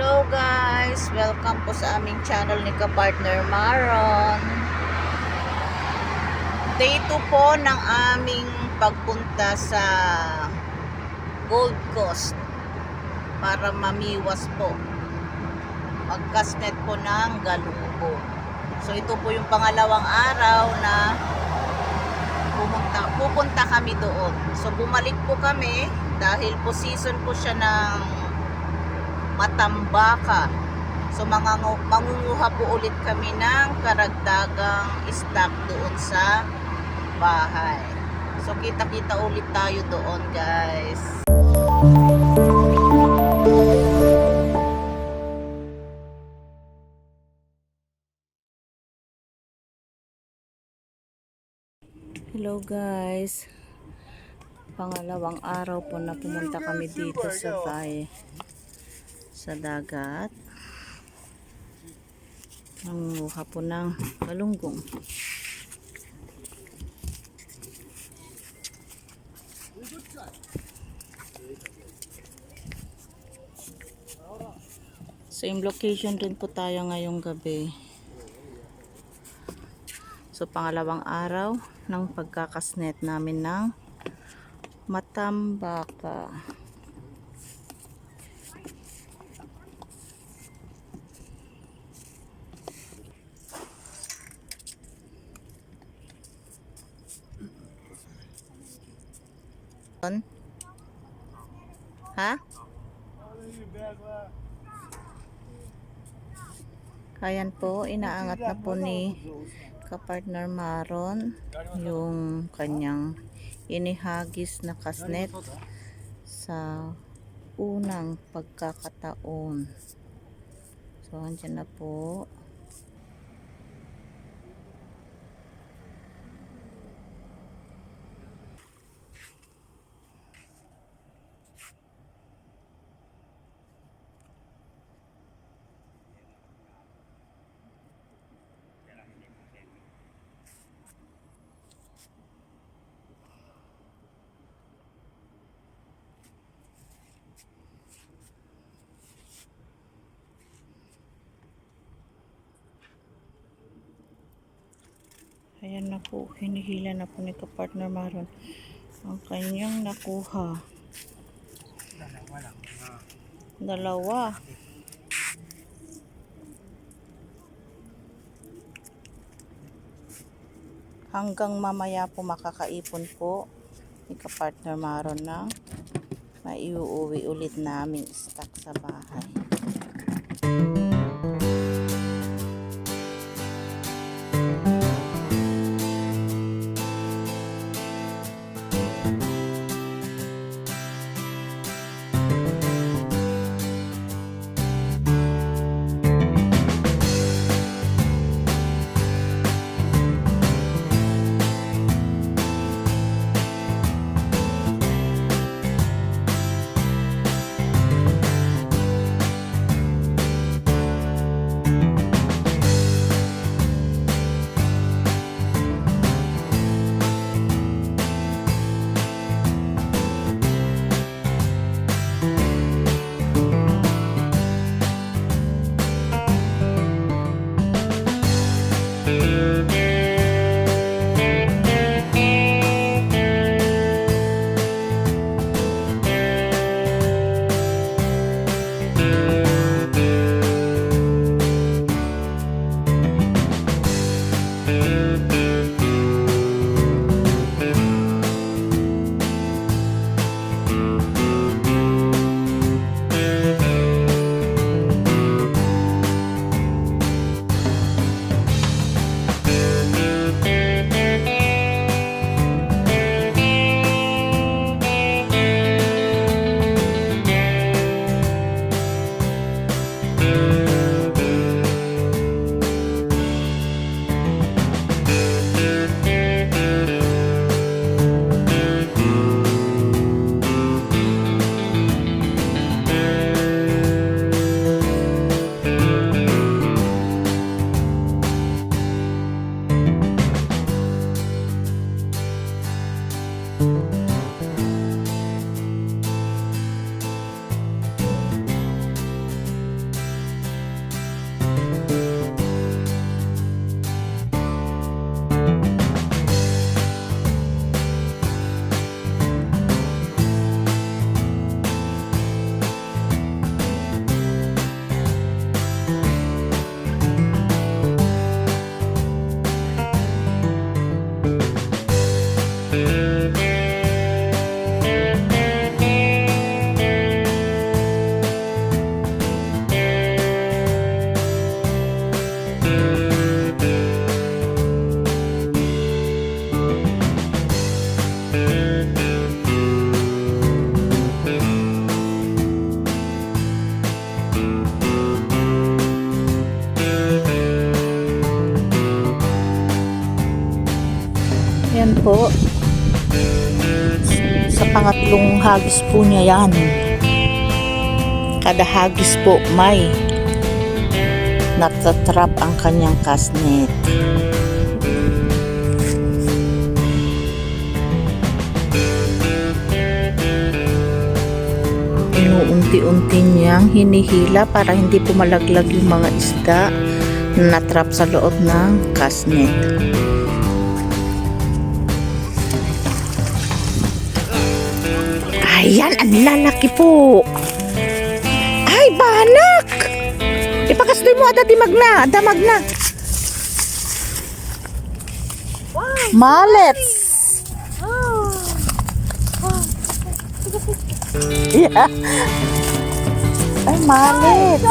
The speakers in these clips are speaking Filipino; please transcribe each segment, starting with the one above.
Hello guys! Welcome po sa aming channel ni Kapartner Maron. Day 2 po ng aming pagpunta sa Gold Coast para mamiwas po. Magkasnet po ng Galunggo. So ito po yung pangalawang araw na pupunta kami doon. So bumalik po kami dahil po season po siya ng matambaka. So mangunguha po ulit kami ng karagdagang stock doon sa bahay. So kita-kita ulit tayo doon, guys. Hello guys. Pangalawang araw po na pumunta kami dito sa sa dagat. Nangunguha po ng galunggong. Same location din po tayo ngayong gabi. So pangalawang araw ng pagkakasnet namin ng matambaka. Ha? Ayan po, inaangat na po ni Kapartner Maron yung kanyang inihagis na kasnet sa unang pagkakataon. So, andyan na po. Ayan na po, hinihila na po ni Kapartner Maron ang kanyang nakuha. Dalawa. Hanggang mamaya po makakaipon po ni Kapartner Maron na maiuwi ulit namin stock sa bahay. po. Sa pangatlong hagis po niya yan. Kada hagis po may natatrap ang kanyang cast net. Inuunti-unti niyang hinihila para hindi po malaglag yung mga isda na natrap sa loob ng cast net. Ayan, ang lalaki po. Ay, banak! Ipakastoy mo, damag na. Malets! Yeah. Ay, malets!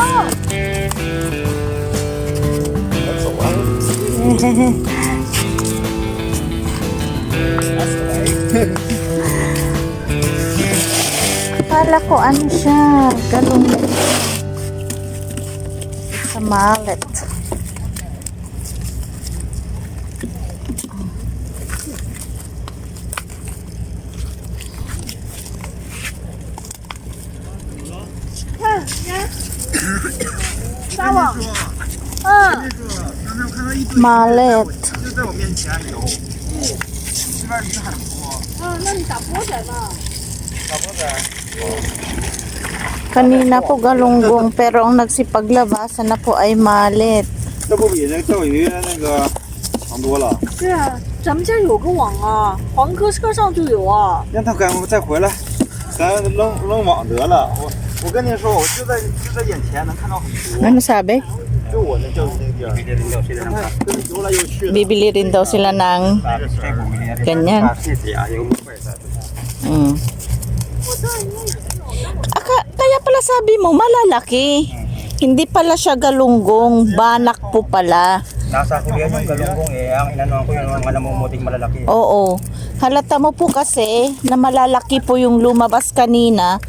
Akala ko ano siya, galong sa mallet. Mallet. 就在我面前有，这边鱼很多。那你打波仔呢？打波仔。 Kanina po galunggong pero ang nagsipaglabasan na po ay mallet. 这不比那个钓鱼那个长多了？ 对啊，咱们家有个网啊，黄科车上就有啊。 让他赶快再回来，咱扔网得了。我跟你说，我就在眼前能看到很多。 Ano sabi? 就我那钓鱼那个地儿，跟你游来游去的。 Bibili rin daw sila ng ganyan. Mm. Kaya pala sabi mo malalaki. Hindi pala siya galunggong, banak po pala. Nasa kulihan yung galunggong eh. Ang inanuhan ko yung mga namumuting malalaki. Oo. Halata mo po kasi na malalaki po yung lumabas kanina.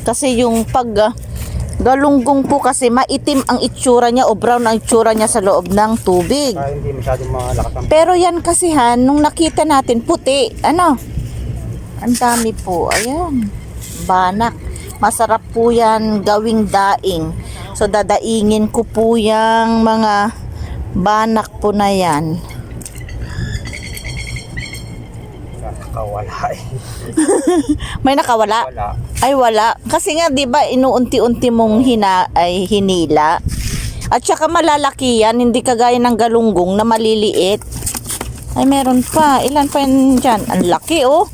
Kasi yung pag galunggong po kasi maitim ang itsura niya o brown ang itsura niya sa loob ng tubig. Kaya hindi masyadong malakas ang... Pero yan kasi han, nung nakita natin puti, ano? Ang dami po. Ayan. Banak. Masarap po yan gawing daing. So dadaingin ko po yung mga banak po na yan. Nakawala eh. May nakawala? Wala. Ay wala. Kasi nga 'di ba inuunti-unti mong hinila. At saka malalaki yan, hindi kagaya ng galunggong na maliliit. Ay meron pa. Ilan pa yan dyan? Ang laki oh.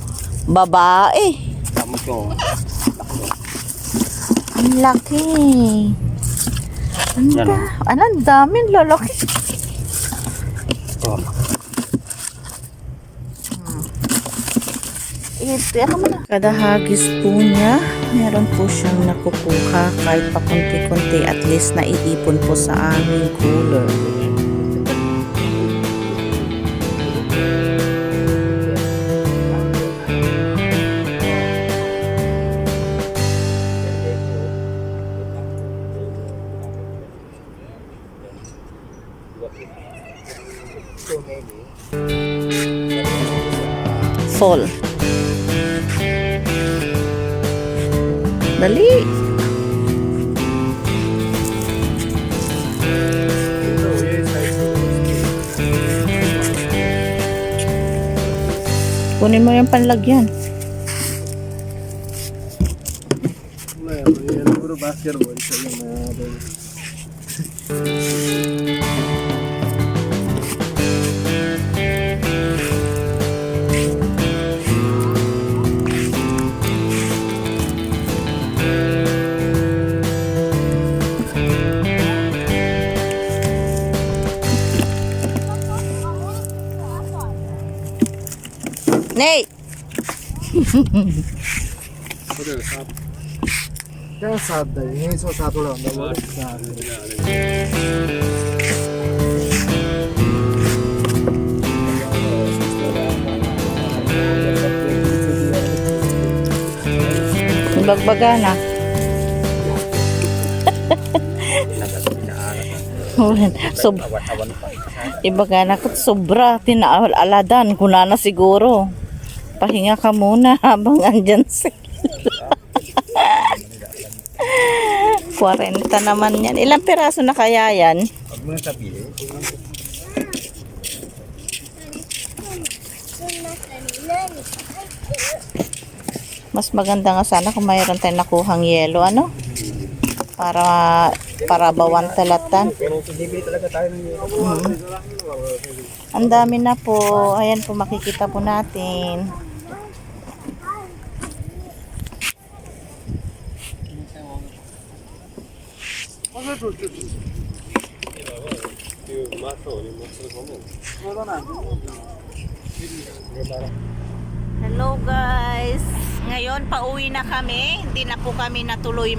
Babae. Tama ko. Ang laki. Ang dami lalaki. Oh. Kada hagis po niya, meron po siyang nakukuha kahit pa kunti-kunti, at least naiipon po sa aming cooler. Fall. Dali. Kunin mo yung panlagyan. Nate! 这样杀的，因为说杀多了，那我杀。 Bagbaga na. Awan-awan pa. Iba ka na sobra, tinaaladan ko na siguro. Pahinga ka muna habang andyan sila. 40 naman yan. Ilang piraso na kaya yan? Huwag mo nang sabihin. Mas maganda nga sana kung mayroon tayong nakuhang yelo, ano? Para bawan talatan. Pero bibili talaga tayo ng yelo. Ang dami na po. Ayan po, makikita po natin. Hello guys. Ngayon pauwi na kami. Hindi na po kami natuloy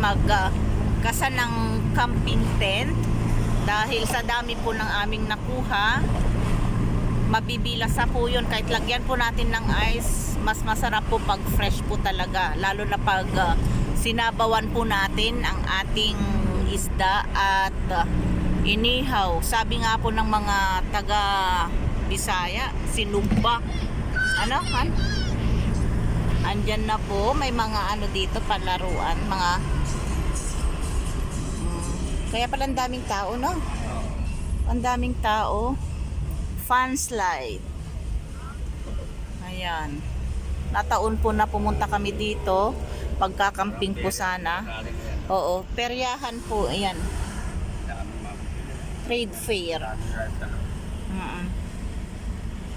kasa ng camping tent dahil sa dami po ng aming nakuha. Mabibilas na po yun. Kahit lagyan po natin ng ice, mas masarap po pag fresh po talaga. Lalo na pag sinabawan po natin ang ating isda at inihaw. Sabi nga po ng mga taga Bisaya, sinugba. Ano? Andyan na po, may mga ano dito palaruan, mga kaya pala ang daming tao, no? Ang daming tao. Fun slide. Ayan. Nataon po na pumunta kami dito. Pagkakamping po sana. Oo, peryahan po. Ayan. Trade fair.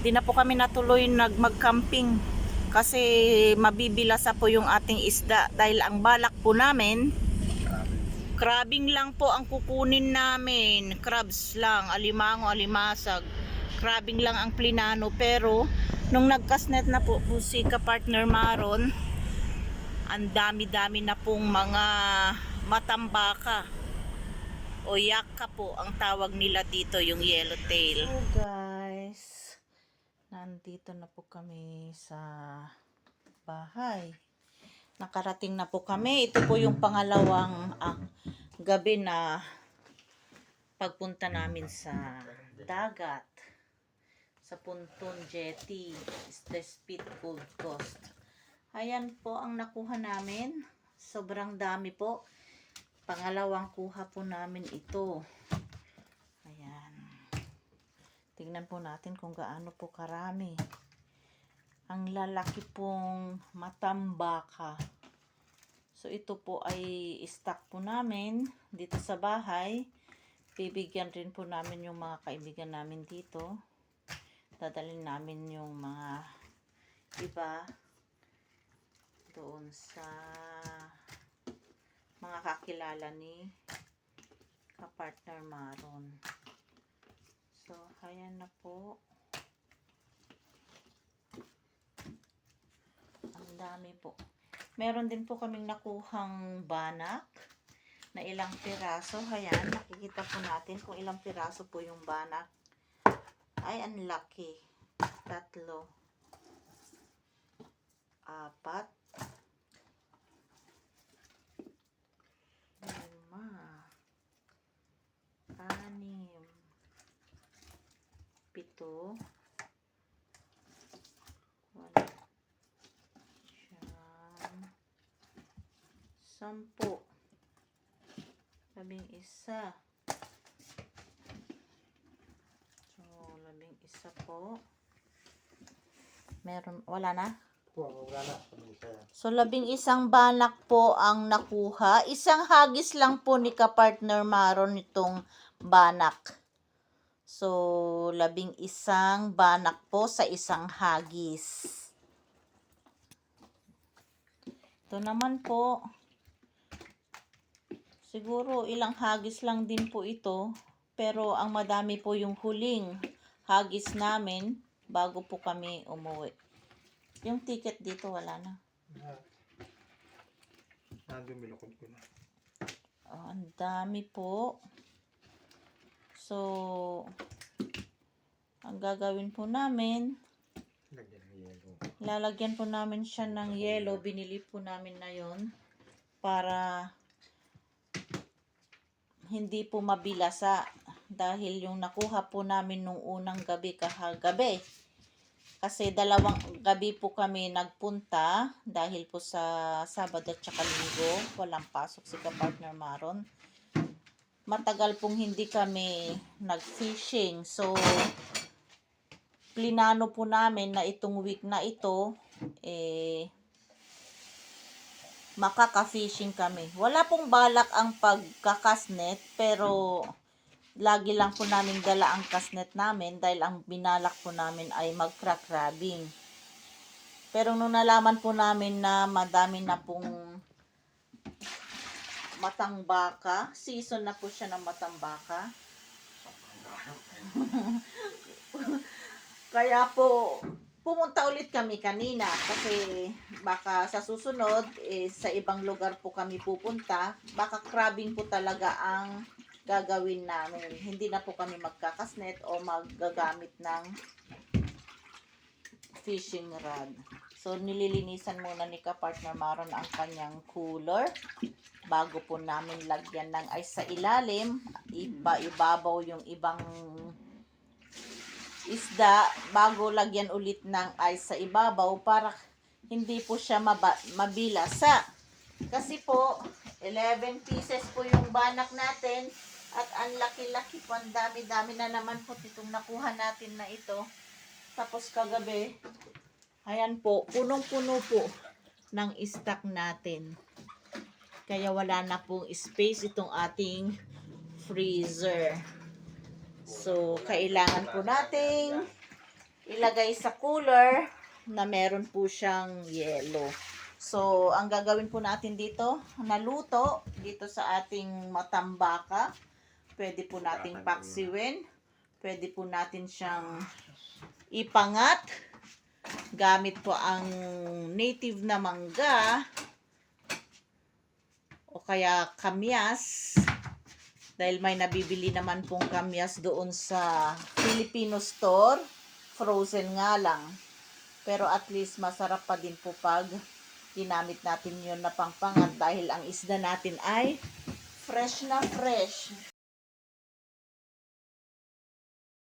Di na po kami natuloy magcamping kasi mabibilasa po yung ating isda dahil ang balak po namin crabing lang po ang kukunin namin, crabs lang, alimango, alimasag, crabing lang ang plinano. Pero nung nagkasnet na po si ka-partner Maron, ang dami-dami na pong mga matambaka o yaka po ang tawag nila dito, yung yellowtail. So guys, nandito na po kami sa bahay. Nakarating na po kami. Ito po yung pangalawang gabi na pagpunta namin sa dagat. Sa Pontoon Jetty, Stespit Gold Coast. Ayan po ang nakuha namin. Sobrang dami po. Pangalawang kuha po namin ito. Ayan. Tingnan po natin kung gaano po karami. Ang lalaki pong matambaka. So ito po ay stock po namin dito sa bahay. Bibigyan rin po namin yung mga kaibigan namin dito. Dadalhin namin yung mga iba doon sa mga kakilala ni ka-partner Maron. So ayan na po. Ang dami po. Meron din po kaming nakuhang banak na ilang piraso. Ayan, nakikita po natin kung ilang piraso po yung banak. Ay, ang laki. 3, 4, 5, 6, 7, 10, 11. So, 11 po. Meron, wala na? So, 11 banak po ang nakuha. Isang hagis lang po ni ka-partner Maron itong banak. So, 11 banak po sa isang hagis. Ito naman po, siguro ilang hagis lang din po ito. Pero ang madami po yung huling hagis namin bago po kami umuwi. Yung ticket dito wala na. Bilukod ko na. Oh, ang dami po. So, ang gagawin po namin, lalagyan po namin siya ng yelo. Binili po namin na yon para hindi po mabilasa dahil yung nakuha po namin nung unang gabi kahagabi. Kasi dalawang gabi po kami nagpunta dahil po sa Sabado at saka Linggo, walang pasok si ka-partner Maron. Matagal pong hindi kami nag-fishing. So, plinano po namin na itong week na ito, makaka-fishing kami. Wala pong balak ang pagkakasnet, pero lagi lang po namin dala ang kasnet namin dahil ang binalak po namin ay mag-crack-crabbing. Pero nung nalaman po namin na madami na pong matambaka, season na po siya ng matambaka. Kaya po, pumunta ulit kami kanina kasi baka sa susunod, sa ibang lugar po kami pupunta, baka crabbing po talaga ang gagawin namin. Hindi na po kami magkakasnet o maggagamit ng fishing rod. So, nililinisan muna ni ka-partner Maron ang kanyang cooler bago po namin lagyan ng ice sa ilalim. Ibabaw yung ibang isda bago lagyan ulit ng ice sa ibabaw para hindi po siya mabilasa. Kasi po, 11 pieces po yung banak natin at ang laki-laki po, ang dami-dami na naman po itong nakuha natin na ito. Tapos kagabi, ayan po, punong-puno po ng stock natin. Kaya wala na pong space itong ating freezer. So, kailangan po nating ilagay sa cooler na meron po siyang yelo. So, ang gagawin po natin dito, naluto dito sa ating matambaka. Pwede po nating paksiwin. Pwede po natin siyang ipangat. Gamit po ang native na mangga o kaya kamyas. Dahil may nabibili naman pong kamyas doon sa Filipino store. Frozen nga lang. Pero at least masarap pa din po pag ginamit natin yun na pangpangat dahil ang isda natin ay fresh na fresh.